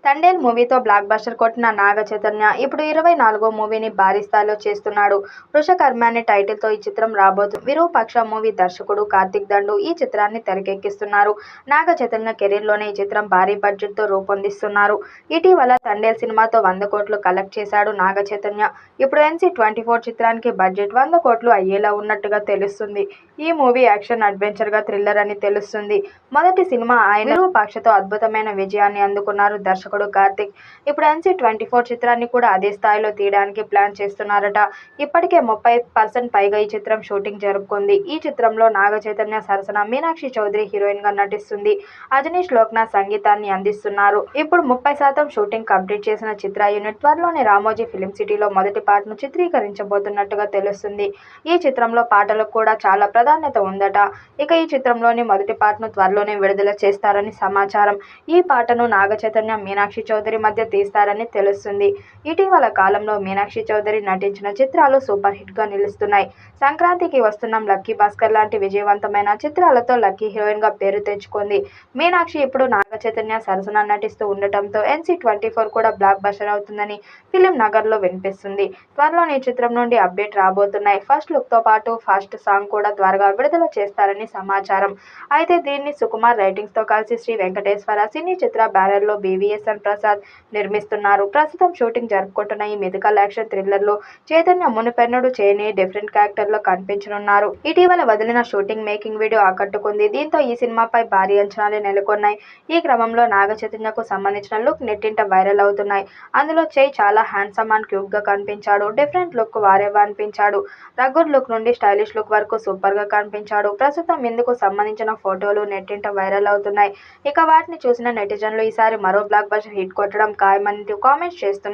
తండేల్ మూవీతో block buster కొట్టిన నాగ చైతన్య ఇప్పుడు 24వ మూవీని భారీ స్థాయిలో చేస్తున్నాడు. వృషకర్మ అనే టైటిల్తో ఈ చిత్రం రాబోతుంది. విరూపాక్ష మూవీ దర్శకుడు కార్తిక్ దండు ఈ చిత్రాన్ని తెరకెక్కిస్తున్నారు. నాగ చైతన్య కెరీర్లోనే ఈ చిత్రం భారీ బడ్జెట్తో రూపొందిస్తున్నారు. ఇటీవల తండేల్ సినిమాతో 100 కోట్లు కలెక్ట్ చేశాడు నాగ చైతన్య. ఇప్పుడు NC24 చిత్రానికి బడ్జెట్ 100 కోట్లు అయ్యేలా ఉన్నట్టుగా తెలుస్తుంది. ఈ మూవీ యాక్షన్ అడ్వెంచర్గా థ్రిల్లర్ అని తెలుస్తుంది. మొదటి సినిమా ఆయన విరూపాక్షతో అద్భుతమైన విజయాన్ని అందుకున్నారు దర్శకుడు కార్తిక్. ఇప్పుడు NC24 చిత్రాన్ని కూడా అదే స్థాయిలో తీయడానికి ప్లాన్ చేస్తున్నారట. ఇప్పటికే 30% పైగా ఈ చిత్రం షూటింగ్ జరుపుకుంది. ఈ చిత్రంలో నాగ చైతన్య సరసన మీనాక్షి చౌదరి హీరోయిన్ గా నటిస్తుంది. అజనీష్ లోక్నాథ్ సంగీతాన్ని అందిస్తున్నారు. ఇప్పుడు 30% షూటింగ్ కంప్లీట్ చేసిన చిత్ర యూనిట్ త్వరలోనే రామోజీ ఫిలిం సిటీలో మొదటి పార్ట్ను చిత్రీకరించబోతున్నట్టుగా తెలుస్తుంది. ఈ చిత్రంలో పాటలకు కూడా చాలా ప్రాధాన్యత ఉందట. ఇక ఈ చిత్రంలోని మొదటి పార్ట్ను త్వరలోనే విడుదల చేస్తారని సమాచారం. ఈ పాటను నాగ చైతన్య మీనాక్షి చౌదరి మధ్య తీస్తారని తెలుస్తుంది. ఇటీవల కాలంలో మీనాక్షి చౌదరి నటించిన చిత్రాలు సూపర్ హిట్ గా నిలుస్తున్నాయి. సంక్రాంతికి వస్తున్నాం, లక్కీ భాస్కర్ లాంటి విజయవంతమైన చిత్రాలతో లక్కీ హీరోయిన్ గా పేరు తెచ్చుకుంది. మీనాక్షి ఇప్పుడు నాగ చైతన్య సరసన నటిస్తూ ఉండటంతో NC24 కూడా బ్లాక్ బస్టర్ అవుతుందని ఫిలిం నగర్ లో వినిపిస్తుంది. త్వరలోనే ఈ చిత్రం నుండి అప్డేట్ రాబోతున్నాయి. ఫస్ట్ లుక్ తో పాటు ఫస్ట్ సాంగ్ కూడా త్వరగా విడుదల చేస్తారని సమాచారం. అయితే దీన్ని సుకుమార్ రైటింగ్స్ తో కలిసి శ్రీ వెంకటేశ్వర సినీ చిత్ర బ్యానర్ లో BVSN ప్రసాద్ నిర్మిస్తున్నారు. ప్రస్తుతం షూటింగ్ జరుపుకుంటున్న ఈ మెడికల్ యాక్షన్ థ్రిల్లర్ లో చైతన్య మునుపెన్నడూ చేయని డిఫరెంట్ క్యారెక్టర్ లో కనిపించనున్నారు. ఇటీవల వదిలిన షూటింగ్ మేకింగ్ వీడియో ఆకట్టుకుంది. దీంతో ఈ సినిమాపై భారీ అంచనాలు నెలకొన్నాయి. ఈ క్రమంలో నాగ చైతన్యకు సంబంధించిన లుక్ నెట్టింట వైరల్ అవుతున్నాయి. అందులో చై చాలా హ్యాండ్సమ్ అండ్ క్యూట్ గా కనిపించాడు. డిఫరెంట్ లుక్ వారేవా అనిపించాడు. రగ్గుడ్ లుక్ నుండి స్టైలిష్ లుక్ వరకు సూపర్ గా కనిపించాడు. ప్రస్తుతం ఇందుకు సంబంధించిన ఫోటోలు నెట్టింట వైరల్ అవుతున్నాయి. ఇక వాటిని చూసిన నెటిజన్లు ఈసారి మరో బ్లాక్ బస్టర్ హిట్ కొట్టడం ఖాయమని కామెంట్స్ చేస్తున్నారు.